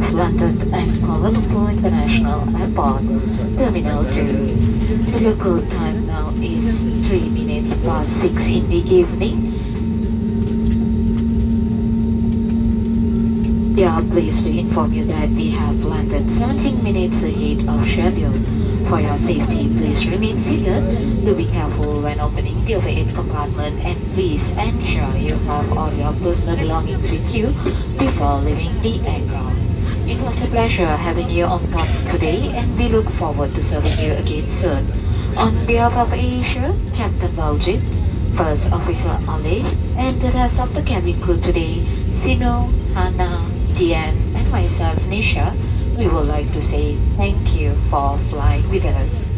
have landed at Kuala Lumpur International Airport, Terminal 2. The local time now is 3 minutes past 6 in the evening. We are pleased to inform you that we have landed 17 minutes ahead of schedule. For your safety, please remain seated. Do be careful when opening the overhead compartment, and please ensure you have all your personal belongings with you before leaving the aircraft. It was a pleasure having you on board today, and we look forward to serving you again soon. On behalf of Asia, Captain Baljit, First Officer Alif, and the rest of the cabin crew today, Sino, Hannah, Diane, and myself, Nisha, we would like to say thank you for flying with us.